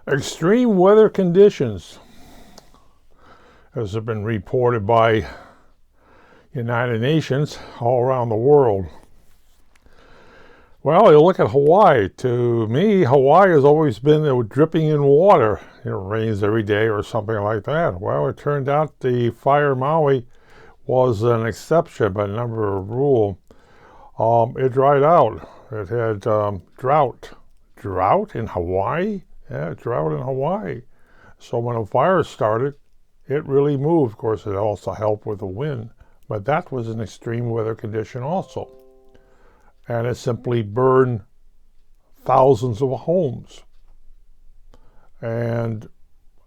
Extreme weather conditions, as have been reported by United Nations all around the world. Well, you look at Hawaii. To me, Hawaii has always been dripping in water. It rains every day or something like that. Well, it turned out the fire Maui was an exception, but never a rule. It dried out. It had drought. Drought in Hawaii? Yeah, drought in Hawaii. So when a fire started, it really moved. Of course, it also helped with the wind, but that was an extreme weather condition also. And it simply burned thousands of homes. And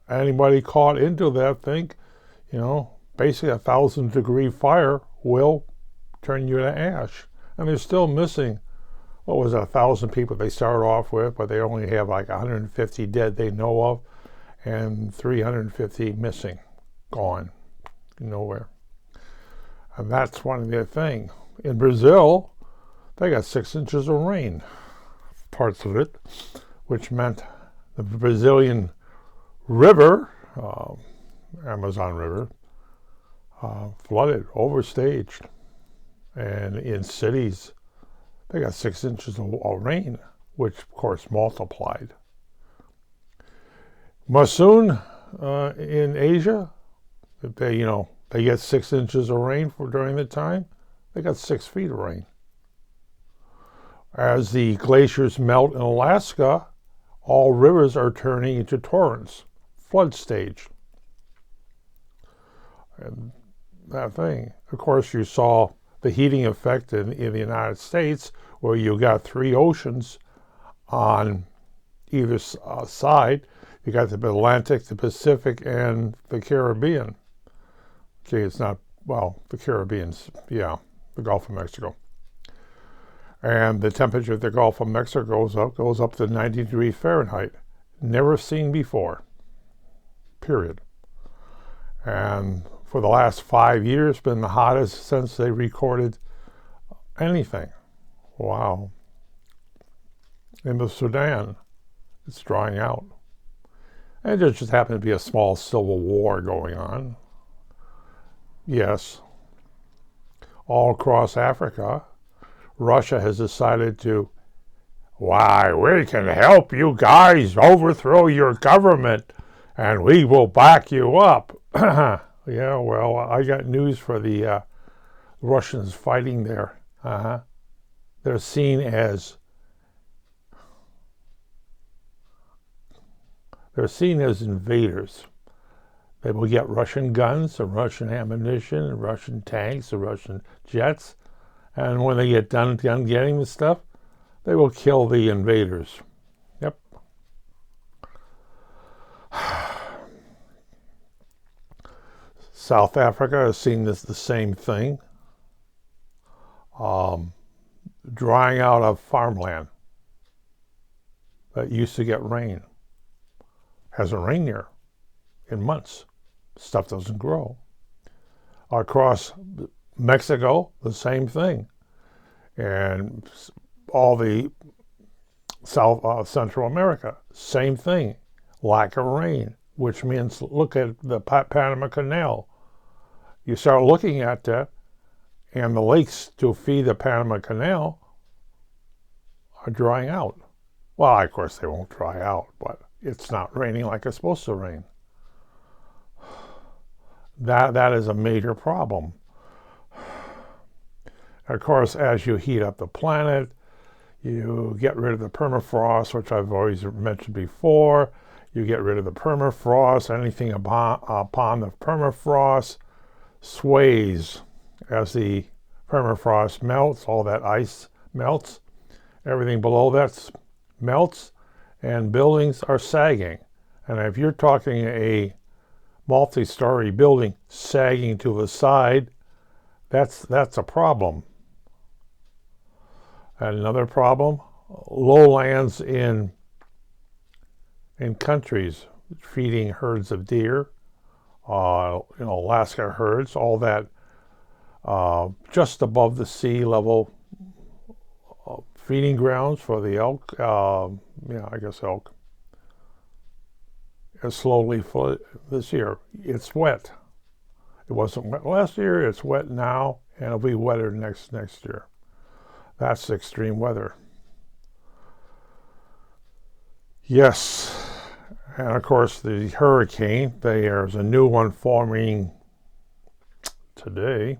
anybody caught into that basically a 1,000-degree fire will turn you to ash. And they're still missing, 1,000 people they started off with, but they only have like 150 dead they know of, and 350 missing, gone, nowhere. And that's one of the things. In Brazil, they got 6 inches of rain, parts of it, which meant the Brazilian river, Amazon River, flooded, overstaged. And in cities, they got 6 inches of rain, which of course multiplied. Monsoon in Asia, they get 6 inches of rain during the time. They got 6 feet of rain. As the glaciers melt in Alaska, all rivers are turning into torrents, flood stage. And that thing, of course, you saw the heating effect in the United States, where you got 3 oceans on either side. You got the Atlantic, the Pacific, and the Caribbean. Okay, it's not, the Caribbean's, the Gulf of Mexico. And the temperature of the Gulf of Mexico goes up to 90 degrees Fahrenheit. Never seen before, period. And for the last 5 years, been the hottest since they recorded anything. Wow. In the Sudan, it's drying out. And there just happened to be a small civil war going on. Yes. All across Africa, Russia has decided to, we can help you guys overthrow your government, and we will back you up. Yeah, well, I got news for the Russians fighting there. They're seen as invaders. They will get Russian guns and Russian ammunition and Russian tanks and Russian jets, and when they get done getting the stuff, they will kill the invaders. Yep. South Africa has seen the same thing. Drying out of farmland that used to get rain. Hasn't rained here in months. Stuff doesn't grow. Across Mexico, the same thing. And all the South Central America, same thing. Lack of rain, which means look at the Panama Canal. You start looking at that, and the lakes to feed the Panama Canal are drying out. Well, of course, they won't dry out, but it's not raining like it's supposed to rain. That is a major problem. Of course, as you heat up the planet, you get rid of the permafrost, which I've always mentioned before. You get rid of the permafrost. Anything upon the permafrost sways as the permafrost melts. All that ice melts. Everything below that melts, and buildings are sagging. And if you're talking a multi-story building sagging to the side, that's a problem. And another problem, lowlands in countries feeding herds of deer, Alaska herds, all that just above the sea level feeding grounds for the elk, elk. is slowly flood this year. It's wet. It wasn't wet last year. It's wet now, and it'll be wetter next year. That's extreme weather. Yes, and of course the hurricane. There's a new one forming today.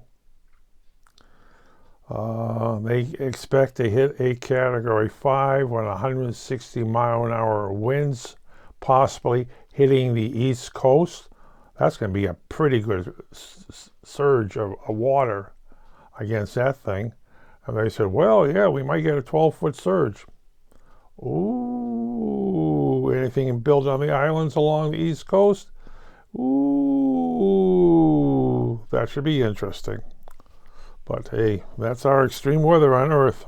They expect to hit a Category 5 with 160-mile-an-hour winds, possibly hitting the East Coast. That's going to be a pretty good surge of water against that thing. And they said, well, yeah, we might get a 12-foot surge. Ooh, anything built on the islands along the East Coast? Ooh, that should be interesting. But hey, that's our extreme weather on Earth.